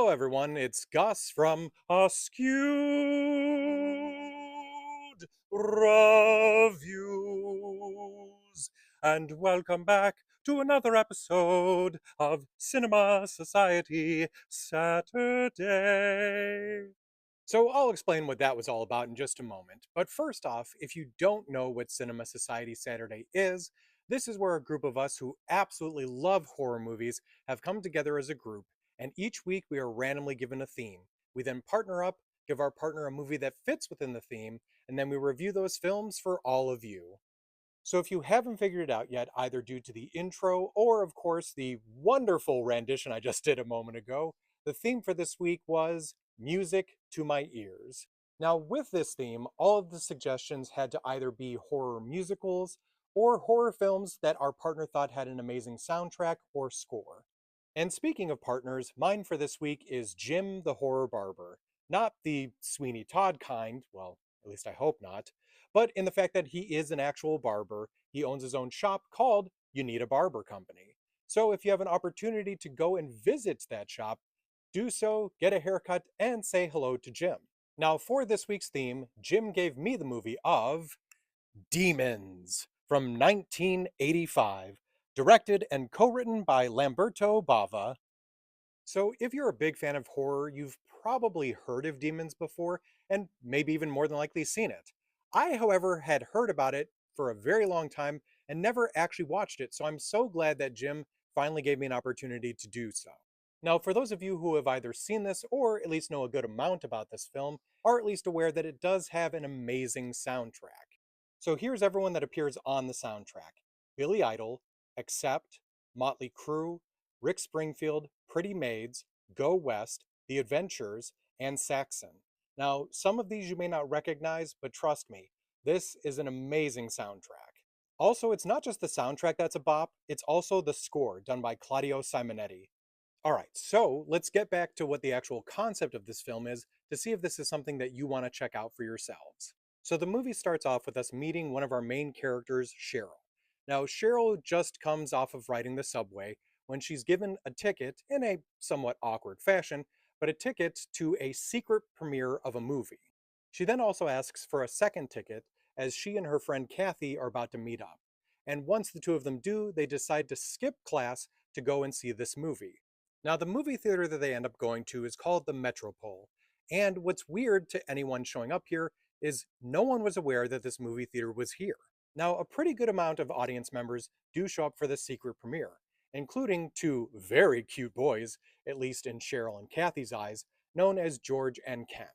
Hello, everyone. It's Gus from Askewed Reviews, and welcome back to another episode of Cinema Society Saturday. So I'll explain what that was all about in just a moment. But first off, if you don't know what Cinema Society Saturday is, this is where a group of us who absolutely love horror movies have come together as a group, and each week we are randomly given a theme. We then partner up, give our partner a movie that fits within the theme, and then we review those films for all of you. So if you haven't figured it out yet, either due to the intro or, of course, the wonderful rendition I just did a moment ago, the theme for this week was Music to My Ears. Now, with this theme, all of the suggestions had to either be horror musicals or horror films that our partner thought had an amazing soundtrack or score. And speaking of partners, mine for this week is Jim the Horror Barber. Not the Sweeney Todd kind, well, at least I hope not, but in the fact that he is an actual barber. He owns his own shop called You Need a Barber Company. So if you have an opportunity to go and visit that shop, do so, get a haircut, and say hello to Jim. Now, for this week's theme, Jim gave me the movie of Demons from 1985, directed and co-written by Lamberto Bava. So, if you're a big fan of horror, you've probably heard of Demons before, and maybe even more than likely seen it. I, however, had heard about it for a very long time and never actually watched it, so I'm so glad that Jim finally gave me an opportunity to do so. Now, for those of you who have either seen this or at least know a good amount about this film, are at least aware that it does have an amazing soundtrack. So here's everyone that appears on the soundtrack: Billy Idol, Accept, Motley Crue, Rick Springfield, Pretty Maids, Go West, The Adventures, and Saxon. Now, some of these you may not recognize, but trust me, this is an amazing soundtrack. Also, it's not just the soundtrack that's a bop, it's also the score done by Claudio Simonetti. Alright, so let's get back to what the actual concept of this film is to see if this is something that you want to check out for yourselves. So the movie starts off with us meeting one of our main characters, Cheryl. Now, Cheryl just comes off of riding the subway when she's given a ticket, in a somewhat awkward fashion, but a ticket to a secret premiere of a movie. She then also asks for a second ticket as she and her friend Kathy are about to meet up. And once the two of them do, they decide to skip class to go and see this movie. Now, the movie theater that they end up going to is called the Metropole. And what's weird to anyone showing up here is no one was aware that this movie theater was here. Now, a pretty good amount of audience members do show up for this secret premiere, including two very cute boys, at least in Cheryl and Kathy's eyes, known as George and Ken.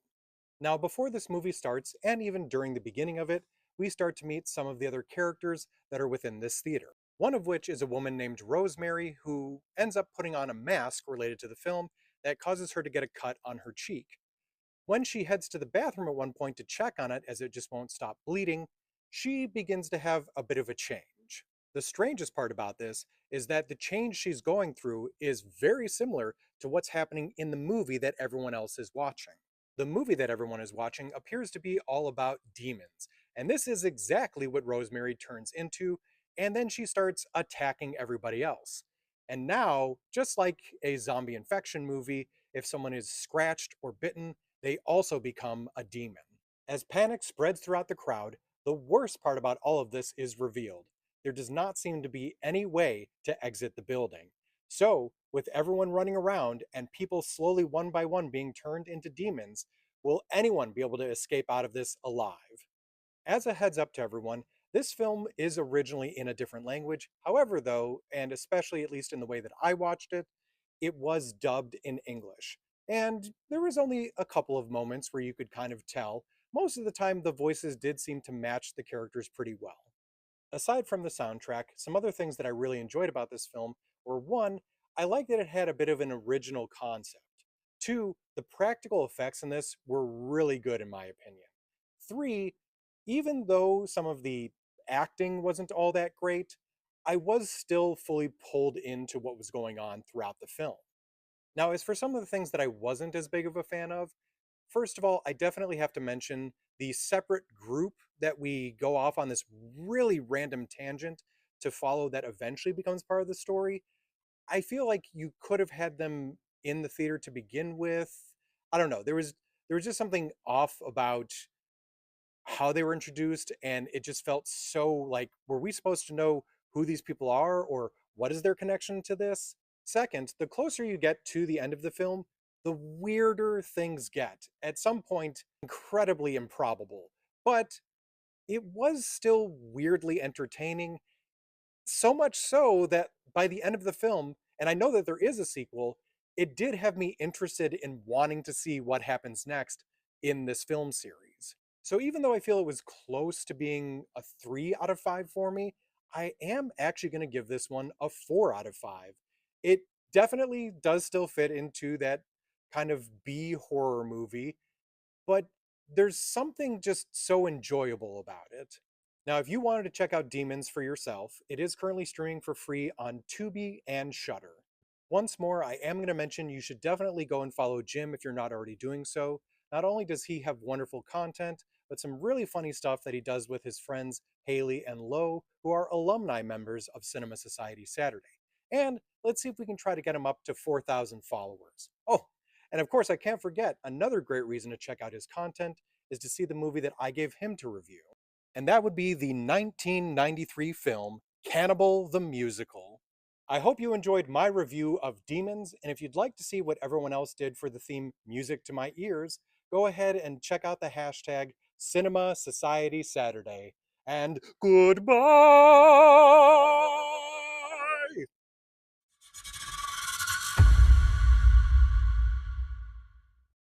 Now, before this movie starts, and even during the beginning of it, we start to meet some of the other characters that are within this theater. One of which is a woman named Rosemary who ends up putting on a mask related to the film that causes her to get a cut on her cheek. When she heads to the bathroom at one point to check on it as it just won't stop bleeding, she begins to have a bit of a change. The strangest part about this is that the change she's going through is very similar to what's happening in the movie that everyone else is watching. The movie that everyone is watching appears to be all about demons, and this is exactly what Rosemary turns into, and then she starts attacking everybody else. And now, just like a zombie infection movie, if someone is scratched or bitten, they also become a demon. As panic spreads throughout the crowd, the worst part about all of this is revealed. There does not seem to be any way to exit the building. So, with everyone running around and people slowly one by one being turned into demons, will anyone be able to escape out of this alive? As a heads up to everyone, this film is originally in a different language. However, though, and especially at least in the way that I watched it, it was dubbed in English. And there was only a couple of moments where you could kind of tell. Most of the time, the voices did seem to match the characters pretty well. Aside from the soundtrack, some other things that I really enjoyed about this film were: one, I like that it had a bit of an original concept. Two, the practical effects in this were really good in my opinion. Three, even though some of the acting wasn't all that great, I was still fully pulled into what was going on throughout the film. Now, as for some of the things that I wasn't as big of a fan of, first of all, I definitely have to mention the separate group that we go off on this really random tangent to follow that eventually becomes part of the story. I feel like you could have had them in the theater to begin with. I don't know. There was just something off about how they were introduced, and it just felt so like, were we supposed to know who these people are, or what is their connection to this? Second, the closer you get to the end of the film, the weirder things get. At some point, incredibly improbable. But it was still weirdly entertaining, so much so that by the end of the film, and I know that there is a sequel, it did have me interested in wanting to see what happens next in this film series. So even though I feel it was close to being a 3 out of 5 for me, I am actually going to give this one a 4 out of 5. It definitely does still fit into that kind of B horror movie, but there's something just so enjoyable about it. Now, if you wanted to check out Demons for yourself, it is currently streaming for free on Tubi and Shudder. Once more, I am going to mention you should definitely go and follow Jim if you're not already doing so. Not only does he have wonderful content, but some really funny stuff that he does with his friends Haley and Lo, who are alumni members of Cinema Society Saturday. And let's see if we can try to get him up to 4,000 followers. Oh, and of course, I can't forget another great reason to check out his content is to see the movie that I gave him to review. And that would be the 1993 film Cannibal the Musical. I hope you enjoyed my review of Demons, and if you'd like to see what everyone else did for the theme Music to My Ears, go ahead and check out the hashtag Cinema Society Saturday. And goodbye!